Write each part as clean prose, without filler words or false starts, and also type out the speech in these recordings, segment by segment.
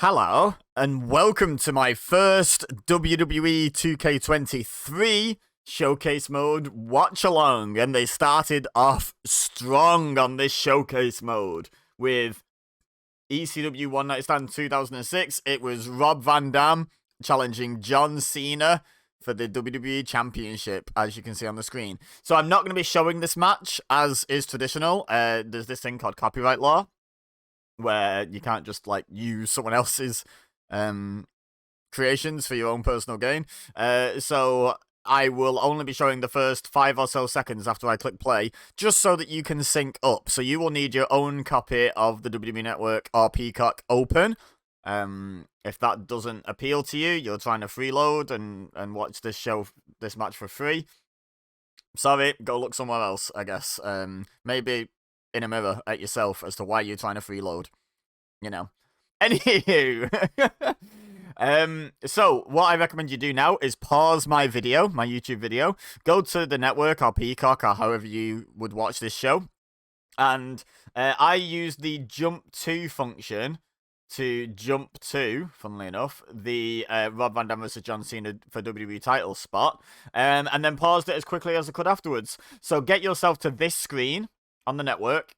Hello, and welcome to my first WWE 2K23 showcase mode watch along. And they started off strong on this showcase mode with ECW One Night Stand 2006. It was Rob Van Dam challenging John Cena for the WWE Championship, as you can see on the screen. So I'm not going to be showing this match, as is traditional. There's this thing called copyright law, where you can't just like use someone else's creations for your own personal gain. So I will only be showing the first 5 or so seconds after I click play, just so that you can sync up. So you will need your own copy of the WWE Network or Peacock open. If that doesn't appeal to you, you're trying to freeload and watch this match for free. Sorry, go look somewhere else, I guess. Maybe in a mirror at yourself as to why you're trying to freeload. You know. Anywho. So, what I recommend you do now is pause my YouTube video, go to the network or Peacock or however you would watch this show, and I use the jump to function to jump to, funnily enough, the Rob Van Dam vs. John Cena for WWE title spot, and then paused it as quickly as I could afterwards. So get yourself to this screen on the network,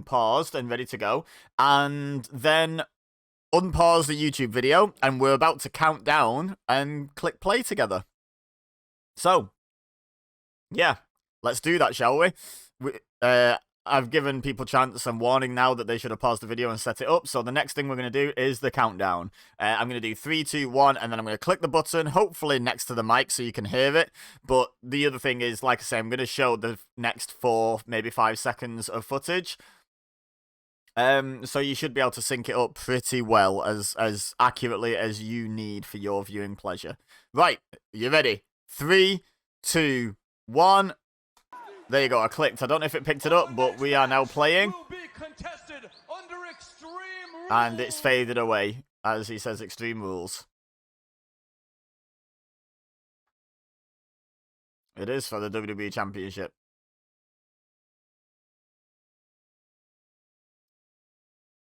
paused and ready to go, and then unpause the YouTube video, and we're about to count down and click play together. So, yeah, let's do that, shall we? I've given people chance and warning now that they should have paused the video and set it up. So the next thing we're going to do is the countdown. I'm going to do 3, 2, 1, and then I'm going to click the button, hopefully next to the mic so you can hear it. But the other thing is, like I say, I'm going to show the next 4, maybe 5 seconds of footage. So you should be able to sync it up pretty well, as accurately as you need for your viewing pleasure. Right, you ready? 3, 2, 1... There you go, I clicked. I don't know if it picked it up, but we are now playing. And it's faded away, as he says, Extreme Rules. It is for the WWE Championship.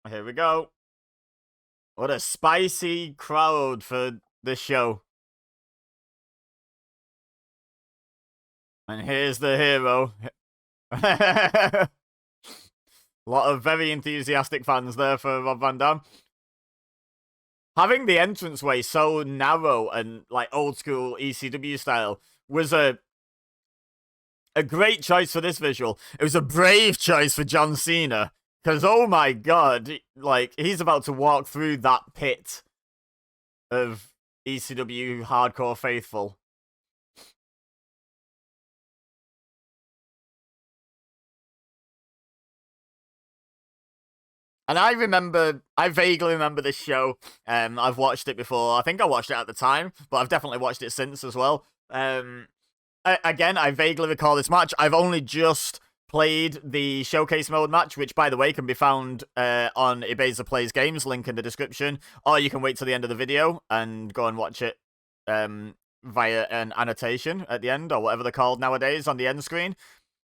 Here we go. What a spicy crowd for this show. And here's the hero. A lot of very enthusiastic fans there for Rob Van Dam. Having the entranceway so narrow and like old school ECW style was a great choice for this visual. It was a brave choice for John Cena, because oh my god, like he's about to walk through that pit of ECW hardcore faithful. And I vaguely remember this show. I've watched it before. I think I watched it at the time, but I've definitely watched it since as well. Again, I vaguely recall this match. I've only just played the showcase mode match, which, by the way, can be found on EBEZASimsgames, link in the description. Or you can wait till the end of the video and go and watch it via an annotation at the end, or whatever they're called nowadays, on the end screen.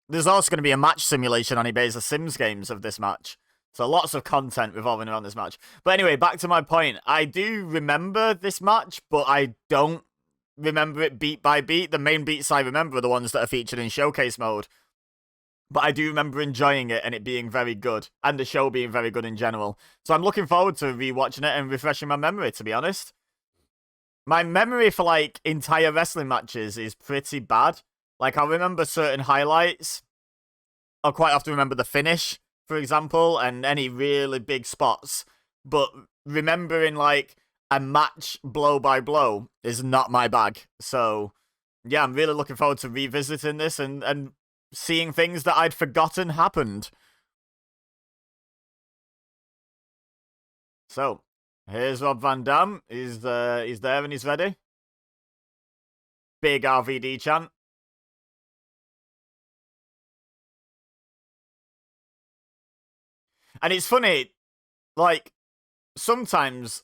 There's also going to be a match simulation on EBEZASimsgames of this match. So lots of content revolving around this match. But anyway, back to my point. I do remember this match, but I don't remember it beat by beat. The main beats I remember are the ones that are featured in showcase mode. But I do remember enjoying it and it being very good. And the show being very good in general. So I'm looking forward to rewatching it and refreshing my memory, to be honest. My memory for, like, entire wrestling matches is pretty bad. Like, I remember certain highlights. I'll quite often remember the finish, for example, and any really big spots. But remembering, like, a match blow by blow is not my bag. So, yeah, I'm really looking forward to revisiting this and seeing things that I'd forgotten happened. So, here's Rob Van Dam. He's there and he's ready. Big RVD chant. And it's funny, like, sometimes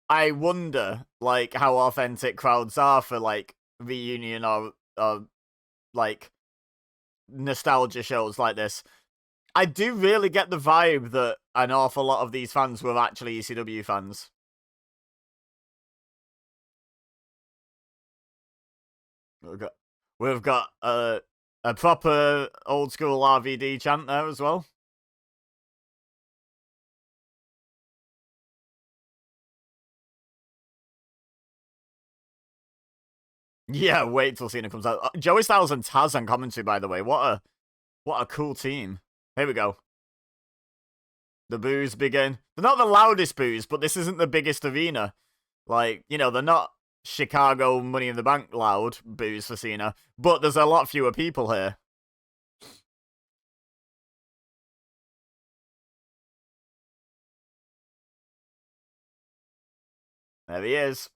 I wonder, like, how authentic crowds are for, like, reunion or like, nostalgia shows like this. I do really get the vibe that an awful lot of these fans were actually ECW fans. We've got a proper old school RVD chant there as well. Yeah, wait till Cena comes out. Joey Styles and Taz on commentary, by the way. What a cool team. Here we go. The boos begin. They're not the loudest boos, but this isn't the biggest arena. Like, you know, they're not Chicago Money in the Bank loud boos for Cena, but there's a lot fewer people here. There he is.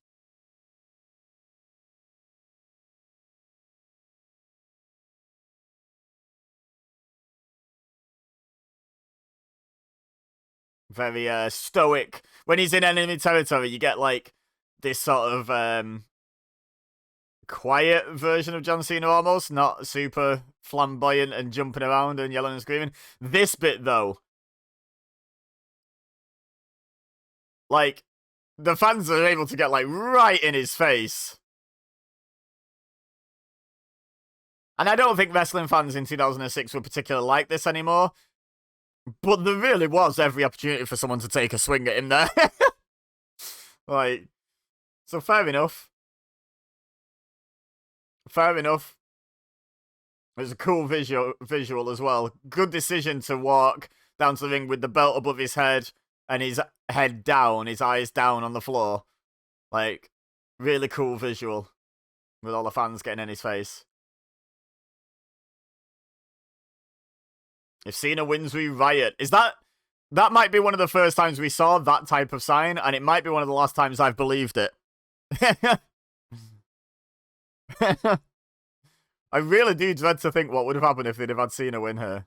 Very stoic. When he's in enemy territory, you get like this sort of quiet version of John Cena almost, not super flamboyant and jumping around and yelling and screaming. This bit though, like the fans are able to get like right in his face. And I don't think wrestling fans in 2006 were particularly like this anymore. But there really was every opportunity for someone to take a swing at him there. Like, so fair enough. Fair enough. It was a cool visual as well. Good decision to walk down to the ring with the belt above his head and his head down, his eyes down on the floor. Like, really cool visual with all the fans getting in his face. If Cena wins, we riot. That might be one of the first times we saw that type of sign, and it might be one of the last times I've believed it. I really do dread to think what would have happened if they'd have had Cena win here.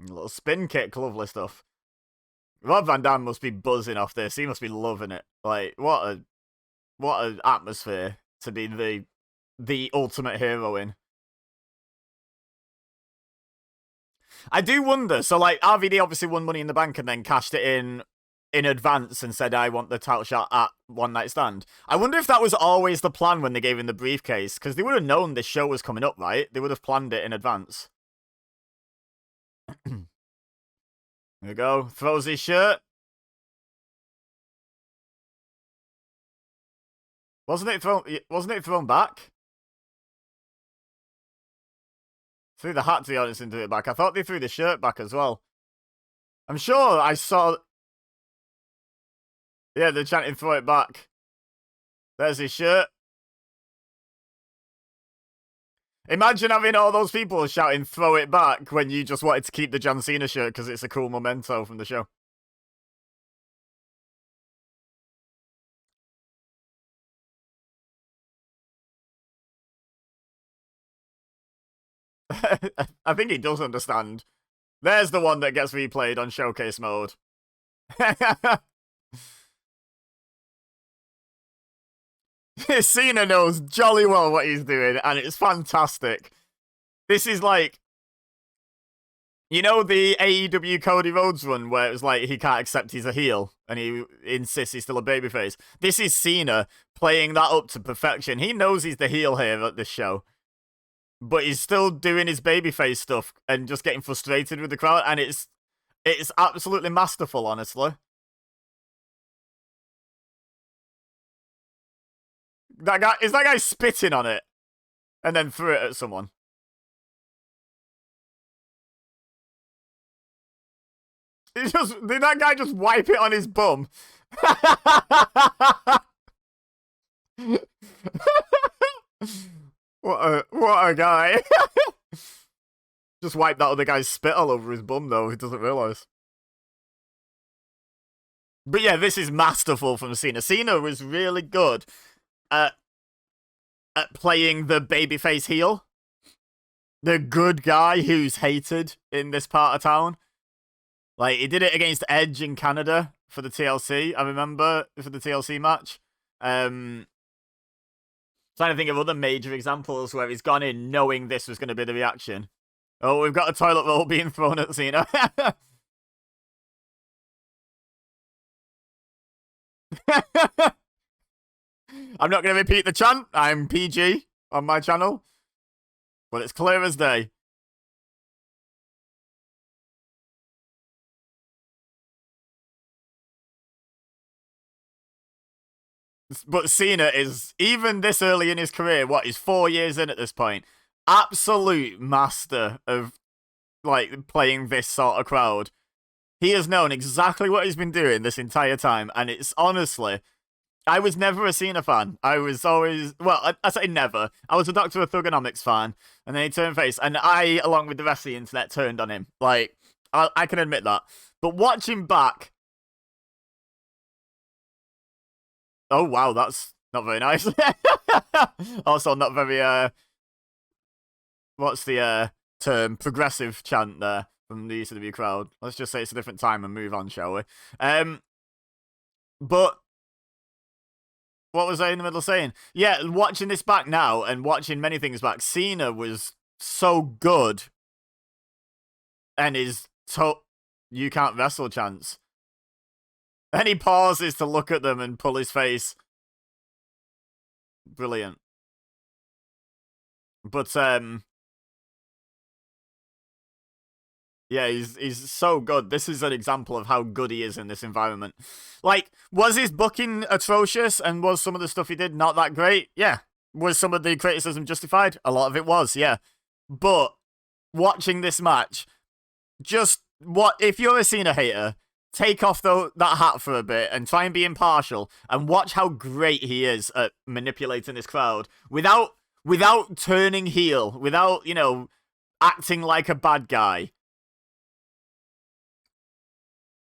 A little spin kick, lovely stuff. Rob Van Dam must be buzzing off this. He must be loving it. Like, what an atmosphere to be the ultimate hero in. I do wonder, so like RVD obviously won Money in the Bank and then cashed it in advance and said, I want the title shot at One Night Stand. I wonder if that was always the plan when they gave him the briefcase, because they would have known this show was coming up, right? They would have planned it in advance. There we go. Throws his shirt. Wasn't it thrown back? Threw the hat, to be honest, and threw it back. I thought they threw the shirt back as well. I'm sure I saw... Yeah, they're chanting throw it back. There's his shirt. Imagine having all those people shouting throw it back when you just wanted to keep the John Cena shirt because it's a cool memento from the show. I think he does understand. There's the one that gets replayed on showcase mode. Cena knows jolly well what he's doing, and it's fantastic. This is like, you know, the AEW Cody Rhodes run where it was like he can't accept he's a heel and he insists he's still a babyface. This is Cena playing that up to perfection. He knows he's the heel here at this show, but he's still doing his babyface stuff and just getting frustrated with the crowd, and it's absolutely masterful, honestly. That guy spitting on it and then threw it at someone. Did that guy just wipe it on his bum? What a guy. Just wiped that other guy's spit all over his bum though, he doesn't realise. But yeah, this is masterful from Cena. Cena was really good at playing the babyface heel. the good guy who's hated in this part of town. Like, he did it against Edge in Canada for the TLC, I remember, for the TLC match. Trying to think of other major examples where he's gone in knowing this was going to be the reaction. Oh, we've got a toilet roll being thrown at Cena. I'm not going to repeat the chant. I'm PG on my channel. But it's clear as day. But Cena is, even this early in his career, what, he's 4 years in at this point, absolute master of, like, playing this sort of crowd. He has known exactly what he's been doing this entire time, and it's honestly, I was never a Cena fan. I was always, well, I say never. I was a Doctor of Thugonomics fan, and then he turned face, and I, along with the rest of the internet, turned on him. Like, I can admit that. But watching back, oh wow, that's not very nice. Also, not very, what's the term? Progressive chant there from the ECW crowd. Let's just say it's a different time and move on, shall we? But what was I in the middle of saying? Yeah, watching this back now and watching many things back, Cena was so good, and his you can't wrestle chance. And he pauses to look at them and pull his face. Brilliant. But yeah, he's so good. This is an example of how good he is in this environment. Like, was his booking atrocious, and was some of the stuff he did not that great? Yeah. Was some of the criticism justified? A lot of it was, yeah. But watching this match, just what if you're a Cena hater, take off that hat for a bit and try and be impartial and watch how great he is at manipulating this crowd without turning heel, without, you know, acting like a bad guy.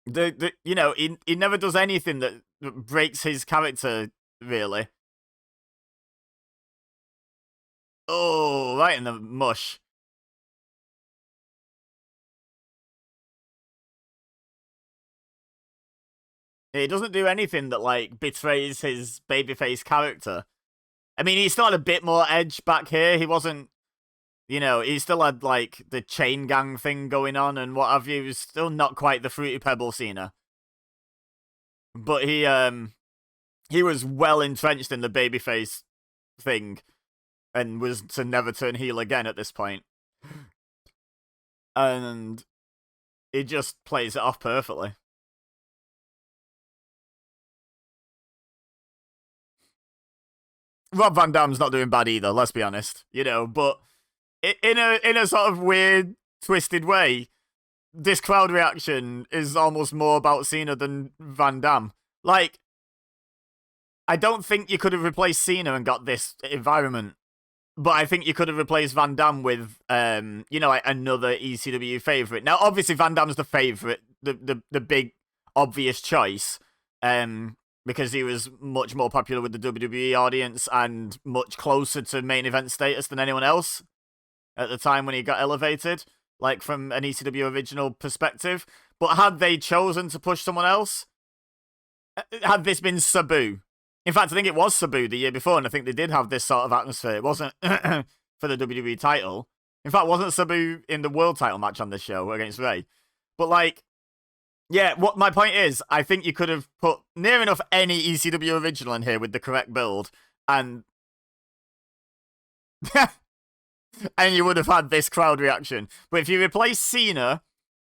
You know, he never does anything that breaks his character, really. Oh, right in the mush. He doesn't do anything that, like, betrays his babyface character. I mean, he still had a bit more edge back here. He wasn't, you know, he still had, like, the chain gang thing going on and what have you. He was still not quite the Fruity Pebble Cena. But he was well entrenched in the babyface thing and was to never turn heel again at this point. And he just plays it off perfectly. Rob Van Dam's not doing bad either, let's be honest. You know, but in a sort of weird, twisted way, this crowd reaction is almost more about Cena than Van Dam. Like, I don't think you could have replaced Cena and got this environment, but I think you could have replaced Van Dam with, you know, like another ECW favorite. Now, obviously, Van Dam's the favorite, the big obvious choice, because he was much more popular with the WWE audience and much closer to main event status than anyone else at the time when he got elevated, like from an ECW original perspective. But had they chosen to push someone else, had this been Sabu, in fact, I think it was Sabu the year before, and I think they did have this sort of atmosphere. It wasn't for the WWE title. In fact, wasn't Sabu in the world title match on this show against Ray? But, like, yeah, what my point is, I think you could have put near enough any ECW original in here with the correct build, and and you would have had this crowd reaction. But if you replace Cena,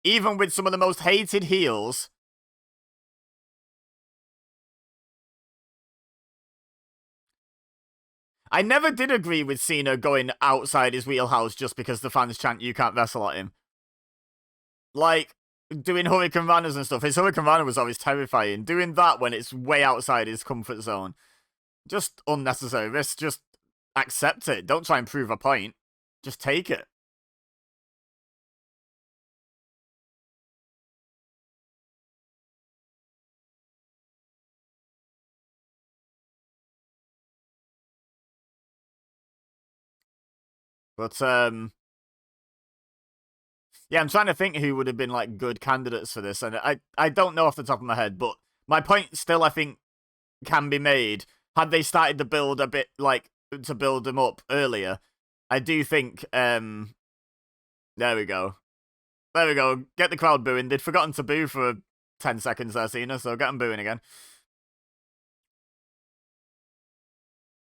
even with some of the most hated heels, I never did agree with Cena going outside his wheelhouse just because the fans chant "You can't wrestle" at him. Like, doing Hurricane Ranas and stuff. His Hurricane Rana was always terrifying. Doing that when it's way outside his comfort zone, just unnecessary risk. Just accept it. Don't try and prove a point. Just take it. But Yeah, I'm trying to think who would have been like good candidates for this, and I don't know off the top of my head, but my point still I think can be made. Had they started to build a bit like to build them up earlier, I do think there we go. There we go. Get the crowd booing. They'd forgotten to boo for 10 seconds there, Cena, so get them booing again.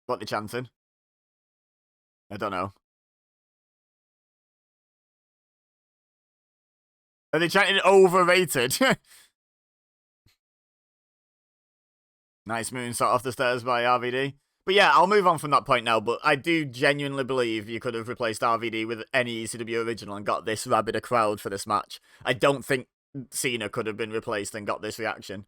What they chanting? I don't know. Are they chanting overrated? Nice moonsault off the stairs by RVD. But yeah, I'll move on from that point now, but I do genuinely believe you could have replaced RVD with any ECW original and got this rabid a crowd for this match. I don't think Cena could have been replaced and got this reaction.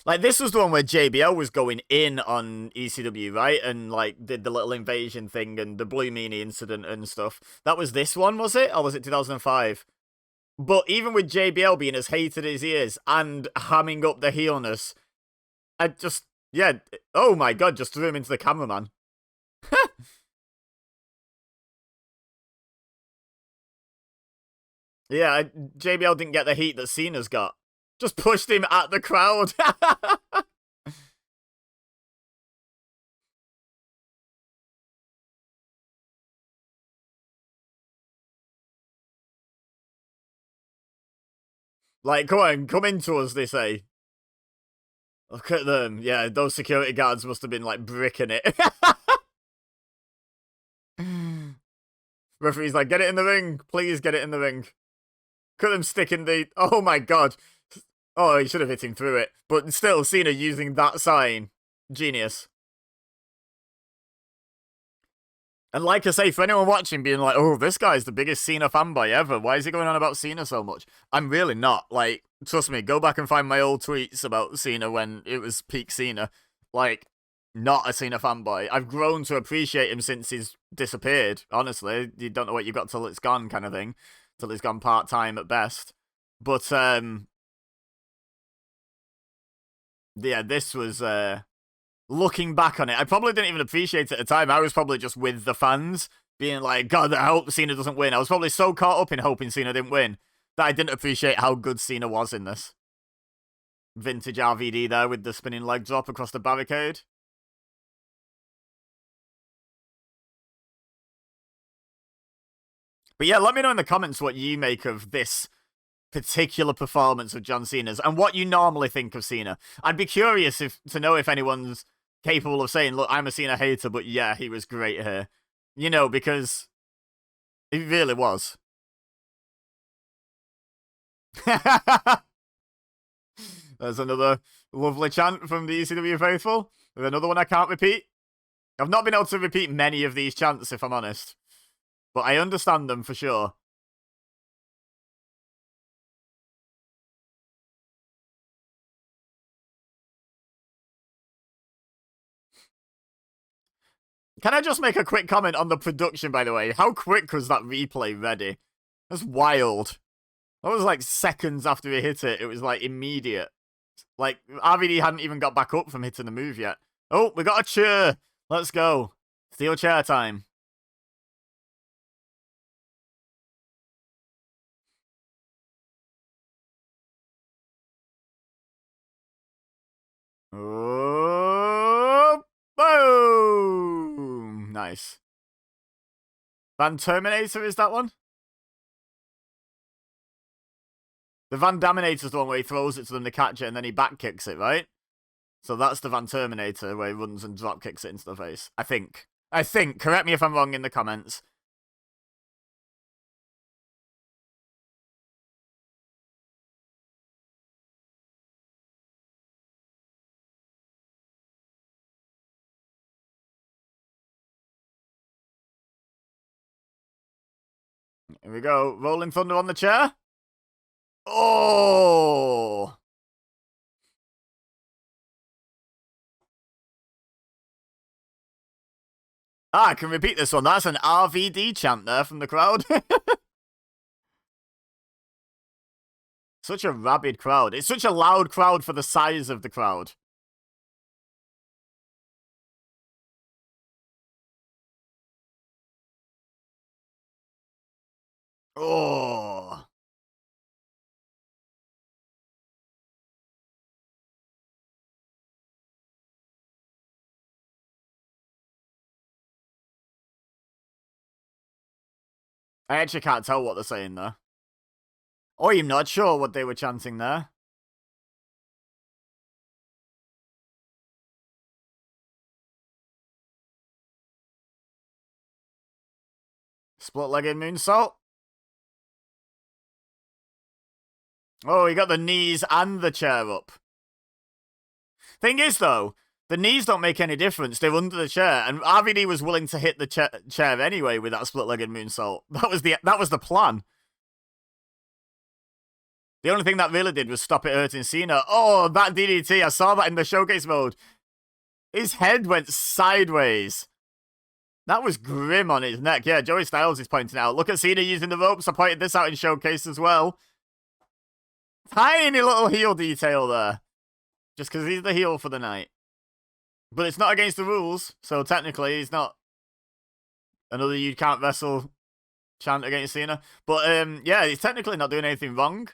Like, this was the one where JBL was going in on ECW, right? And, like, did the little invasion thing and the Blue Meanie incident and stuff. That was this one, was it? Or was it 2005? But even with JBL being as hated as he is and hamming up the heelness, I just, yeah, oh my god, just threw him into the cameraman. Yeah, JBL didn't get the heat that Cena's got. Just pushed him at the crowd. Like, come on, come into us, they say. Look at them. Yeah, those security guards must have been, like, bricking it. Referee's like, get it in the ring. Please get it in the ring. Look at them sticking the... Oh, my God. Oh, he should have hit him through it. But still, Cena using that sign. Genius. And like I say, for anyone watching being like, oh, this guy's the biggest Cena fanboy ever. Why is he going on about Cena so much? I'm really not. Like, trust me, go back and find my old tweets about Cena when it was peak Cena. Like, not a Cena fanboy. I've grown to appreciate him since he's disappeared, honestly. You don't know what you got till it's gone kind of thing. Till it's gone part-time at best. But, yeah, this was, looking back on it, I probably didn't even appreciate it at the time. I was probably just with the fans, being like, God, I hope Cena doesn't win. I was probably so caught up in hoping Cena didn't win that I didn't appreciate how good Cena was in this. Vintage RVD there with the spinning leg drop across the barricade. But yeah, let me know in the comments what you make of this particular performance of John Cena's and what you normally think of Cena. I'd be curious to know if anyone's capable of saying, look, I'm a Cena hater, but yeah, he was great here. You know, because he really was. There's another lovely chant from the ECW faithful. There's another one I can't repeat. I've not been able to repeat many of these chants, if I'm honest. But I understand them for sure. Can I just make a quick comment on the production, by the way? How quick was that replay ready? That's wild. That was like seconds after he hit it. It was like immediate. Like, RVD hadn't even got back up from hitting the move yet. Oh, we got a chair. Let's go. Steel chair time. Oh, boom. Nice. Van Terminator is that one? The Van Daminator's the one where he throws it to them to catch it and then he back kicks it, right? So that's the Van Terminator where he runs and drop kicks it into the face. I think. Correct me if I'm wrong in the comments. Here we go. Rolling Thunder on the chair. Oh! Ah, I can repeat this one. That's an RVD chant there from the crowd. Such a rabid crowd. It's such a loud crowd for the size of the crowd. Oh. I actually can't tell what they're saying there. Or I'm not sure what they were chanting there. Split-legged moonsault. Oh, he got the knees and the chair up. Thing is, though, the knees don't make any difference. They're under the chair, and RVD was willing to hit the chair anyway with that split-legged moonsault. That was the plan. The only thing that really did was stop it hurting Cena. Oh, that DDT, I saw that in the showcase mode. His head went sideways. That was grim on his neck. Yeah, Joey Styles is pointing out. Look at Cena using the ropes. I pointed this out in showcase as well. Tiny little heel detail there. Just because he's the heel for the night. But it's not against the rules, so technically he's not another you can't wrestle chant against Cena. But yeah, he's technically not doing anything wrong.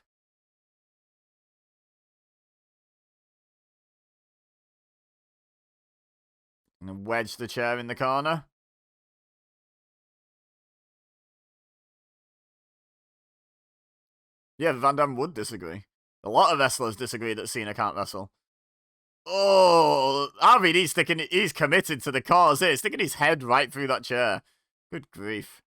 And wedge the chair in the corner. Yeah, Van Damme would disagree. A lot of wrestlers disagree that Cena can't wrestle. Oh, RVD he's committed to the cause here, sticking his head right through that chair. Good grief.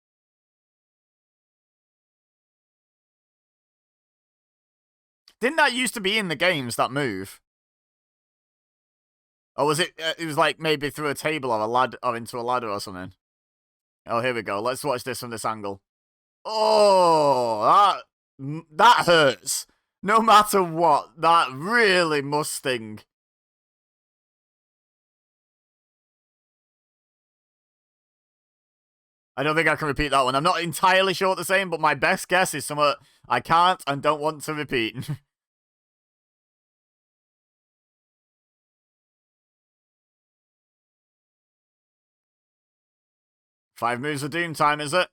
Didn't that used to be in the games, that move? Or was it, it was like maybe through a table or or into a ladder or something? Oh, here we go. Let's watch this from this angle. Oh, that hurts. No matter what, that really must sting. I don't think I can repeat that one. I'm not entirely sure what they're saying, but my best guess is something I can't and don't want to repeat. Five moves of doom time, is it?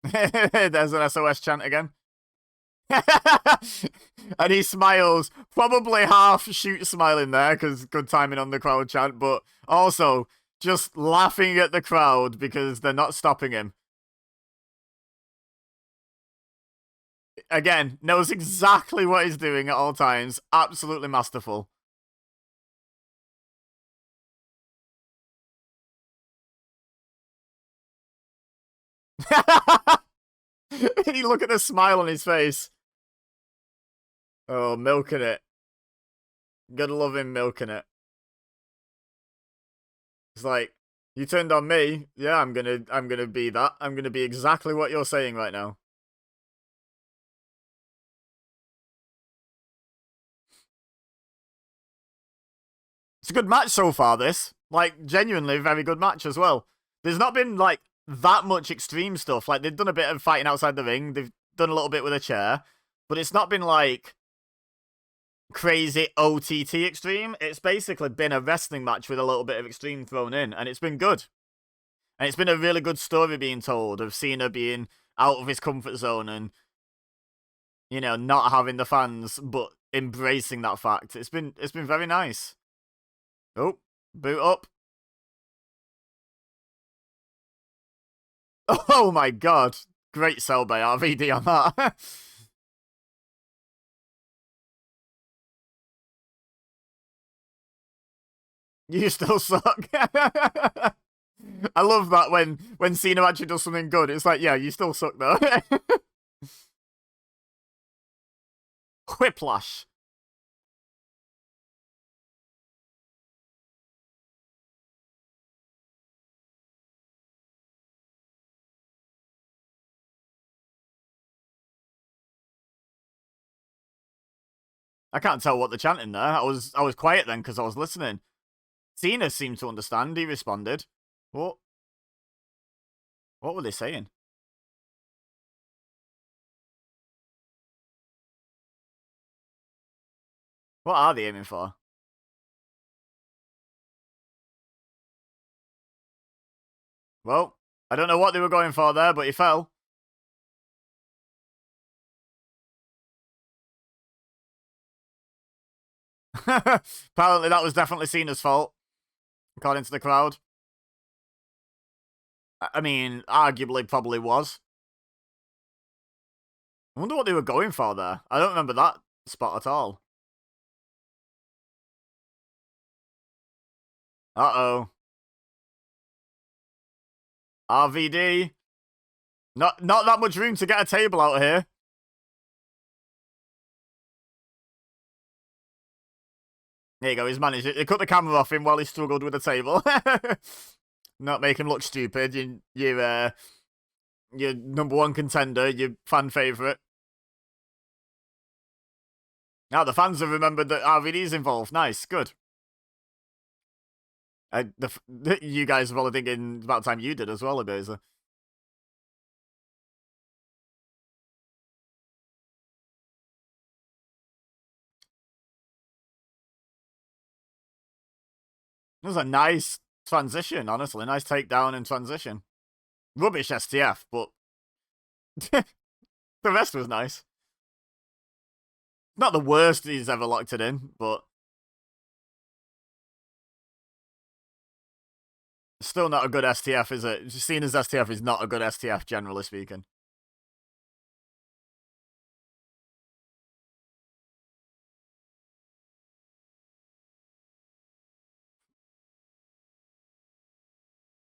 There's an SOS chant again. And he smiles. Probably half shoot smiling there, because good timing on the crowd chant, but also just laughing at the crowd because they're not stopping him. Again, knows exactly what he's doing at all times. Absolutely masterful. You look at the smile on his face. Oh, milking it. Gotta love him milking it. It's like, you turned on me. Yeah, I'm gonna be that. I'm gonna be exactly what you're saying right now. It's a good match so far, this. Like, genuinely very good match as well. There's not been, like, that much extreme stuff. Like, they've done a bit of fighting outside the ring. They've done a little bit with a chair. But it's not been, like, crazy OTT extreme. It's basically been a wrestling match with a little bit of extreme thrown in. And it's been good. And it's been a really good story being told of Cena being out of his comfort zone and, you know, not having the fans, but embracing that fact. It's been very nice. Oh, boot up. Oh my god. Great sell by RVD on that. You still suck. I love that when Cena actually does something good. It's like, yeah, you still suck though. Whiplash. I can't tell what they're chanting there. I was quiet then because I was listening. Cena seemed to understand. He responded. What? What were they saying? What are they aiming for? Well, I don't know what they were going for there, but he fell. Apparently that was definitely Cena's fault, according to the crowd. I mean, arguably probably was. I wonder what they were going for there. I don't remember that spot at all. Uh-oh. RVD. Not that much room to get a table out here. There you go, he's managed it. They cut the camera off him while he struggled with the table. Not make him look stupid. Your #1 contender, your fan favourite. Now the fans have remembered that RVD's involved. Nice, good. You guys are probably thinking it's about time you did as well, EBEZA. It was a nice transition, honestly. Nice takedown and transition. Rubbish STF, but the rest was nice. Not the worst he's ever locked it in, but still not a good STF, is it? Cena's STF is not a good STF, generally speaking.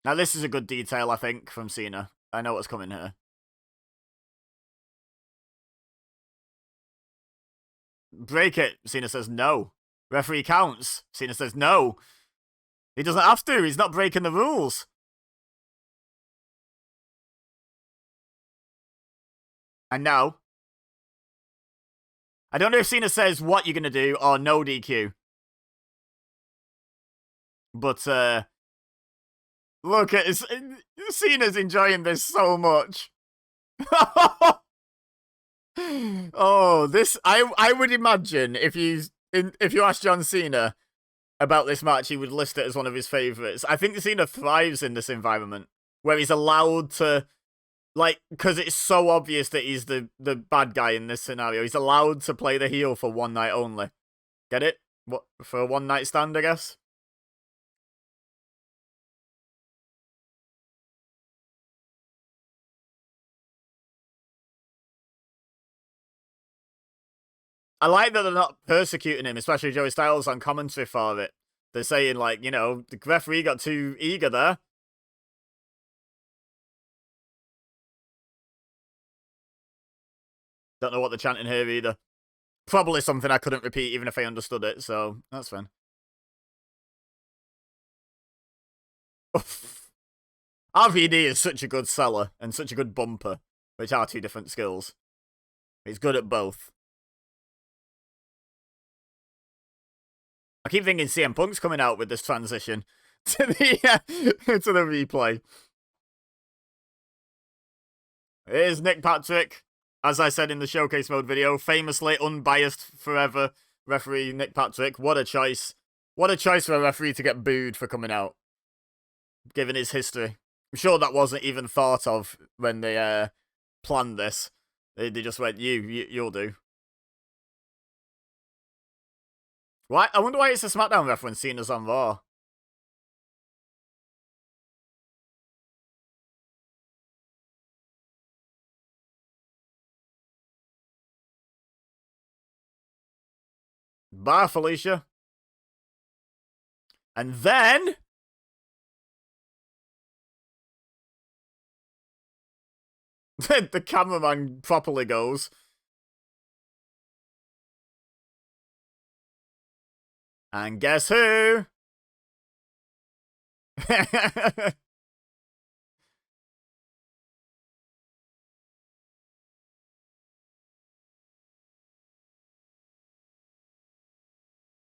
Now, this is a good detail, I think, from Cena. I know what's coming here. Break it. Cena says no. Referee counts. Cena says no. He doesn't have to. He's not breaking the rules. And now, I don't know if Cena says what you're going to do or no DQ. But, look at Cena's enjoying this so much. Oh, this I would imagine if you asked John Cena about this match, he would list it as one of his favorites. I think Cena thrives in this environment where he's allowed to, like, because it's so obvious that he's the bad guy in this scenario. He's allowed to play the heel for one night only. Get it? What, for a one night stand, I guess? I like that they're not persecuting him, especially Joey Styles on commentary for it. They're saying, like, you know, the referee got too eager there. Don't know what they're chanting here either. Probably something I couldn't repeat even if I understood it, so that's fine. RVD is such a good seller and such a good bumper, which are two different skills. He's good at both. I keep thinking CM Punk's coming out with this transition to the replay. Here's Nick Patrick, as I said in the showcase mode video, famously unbiased forever referee Nick Patrick. What a choice. What a choice for a referee to get booed for coming out, given his history. I'm sure that wasn't even thought of when they planned this. They just went, you'll do. Why? I wonder why it's a SmackDown ref when Cena's on Raw. Bye, Felicia. And then... the cameraman properly goes. And guess who?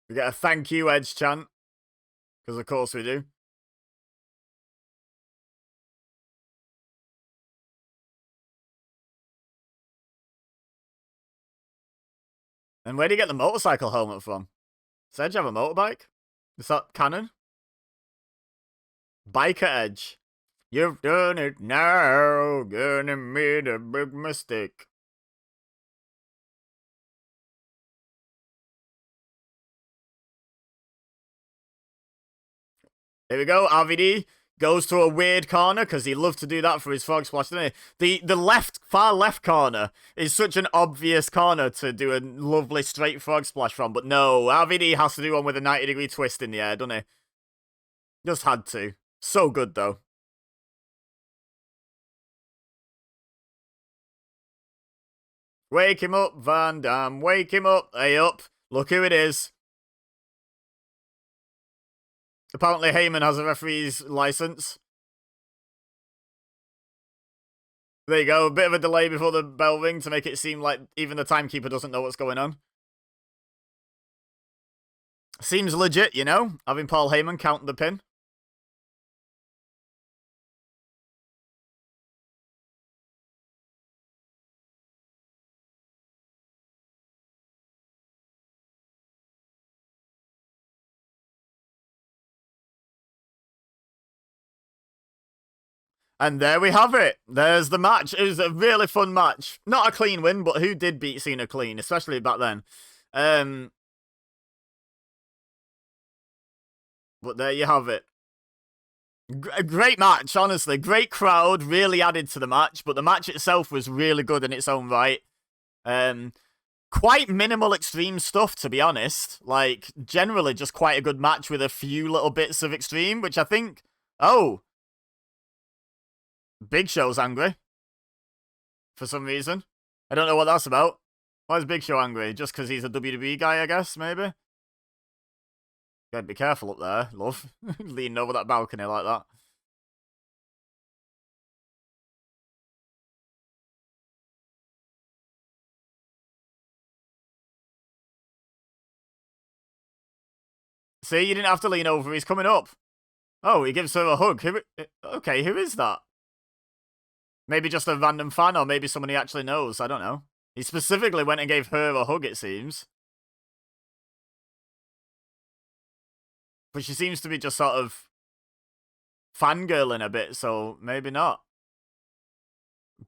We get a thank you Edge chant. Because of course we do. And where do you get the motorcycle helmet from? Does Edge have a motorbike? Is that canon? Biker Edge. You've done it now, gonna made a big mistake. Here we go, RVD goes to a weird corner, because he loved to do that for his frog splash, didn't he? The left, far left corner is such an obvious corner to do a lovely straight frog splash from, but no, RVD has to do one with a 90-degree twist in the air, doesn't he? Just had to. So good, though. Wake him up, Van Dam. Wake him up. Hey, up. Look who it is. Apparently, Heyman has a referee's license. There you go. A bit of a delay before the bell ring to make it seem like even the timekeeper doesn't know what's going on. Seems legit, you know, having Paul Heyman count the pin. And there we have it. There's the match. It was a really fun match. Not a clean win, but who did beat Cena clean, especially back then? But there you have it. A great match, honestly. Great crowd, really added to the match, but the match itself was really good in its own right. Quite minimal extreme stuff, to be honest. Like, generally just quite a good match with a few little bits of extreme, which I think... Oh! Big Show's angry. For some reason. I don't know what that's about. Why is Big Show angry? Just because he's a WWE guy, I guess, maybe? Gotta be careful up there, love. Leaning over that balcony like that. See, you didn't have to lean over, he's coming up. Oh, he gives her a hug. Okay, who is that? Maybe just a random fan, or maybe someone he actually knows, I don't know. He specifically went and gave her a hug, it seems. But she seems to be just sort of fangirling a bit, so maybe not.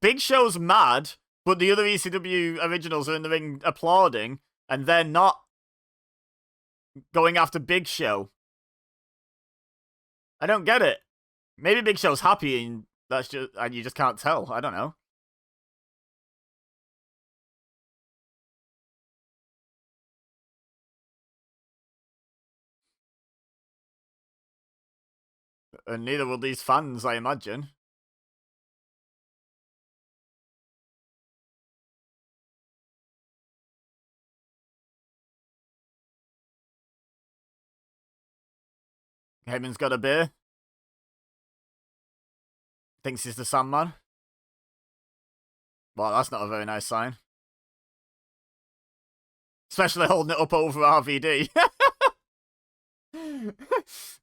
Big Show's mad, but the other ECW originals are in the ring applauding, and they're not going after Big Show. I don't get it. Maybe Big Show's happy and you just can't tell. I don't know. And neither will these fans, I imagine. Heyman's got a beer. Thinks he's the Sandman. Well, that's not a very nice sign. Especially holding it up over RVD.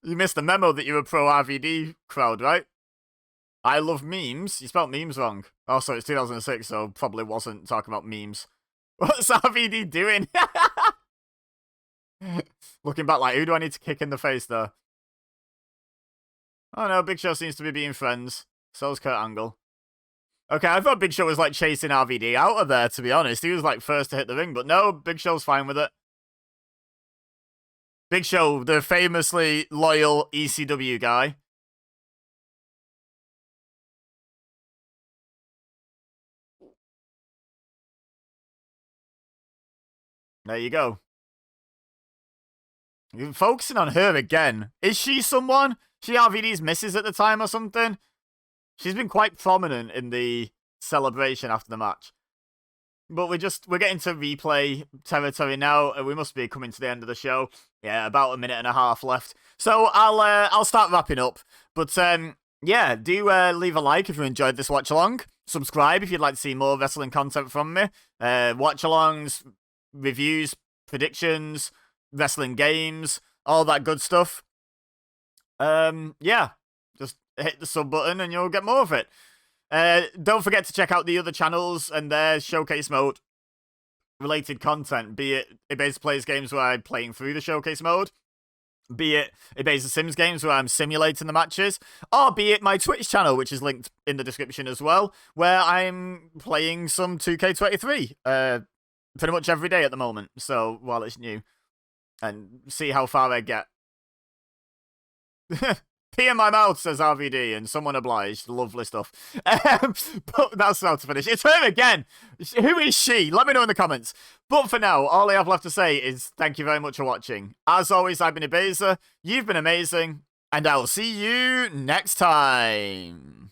You missed the memo that you're a pro RVD crowd, right? I love memes. You spelled memes wrong. Also, it's 2006, so probably wasn't talking about memes. What's RVD doing? Looking back like, who do I need to kick in the face there? Oh no, Big Show seems to be being friends. So's Kurt Angle. Okay, I thought Big Show was like chasing RVD out of there, to be honest. He was like first to hit the ring, but no, Big Show's fine with it. Big Show, the famously loyal ECW guy. There you go. You're focusing on her again. Is she someone? She RVD's missus at the time or something? She's been quite prominent in the celebration after the match. But we're getting to replay territory now, and we must be coming to the end of the show. Yeah, about a minute and a half left. So I'll start wrapping up. But yeah, do leave a like if you enjoyed this watch along. Subscribe if you'd like to see more wrestling content from me. Watch alongs, reviews, predictions, wrestling games, all that good stuff. Yeah, just hit the sub button and you'll get more of it. Don't forget to check out the other channels and their showcase mode. related content, be it Ebez Plays games where I'm playing through the showcase mode, be it EBEZASimsgames where I'm simulating the matches, or be it my Twitch channel, which is linked in the description as well, where I'm playing some 2K23 pretty much every day at the moment, so while it's new, and see how far I get. Pee in my mouth, says RVD, and someone obliged. Lovely stuff. But that's how to finish. It's her again. Who is she? Let me know in the comments. But for now, all I have left to say is thank you very much for watching. As always, I've been Ebeza. You've been amazing. And I'll see you next time.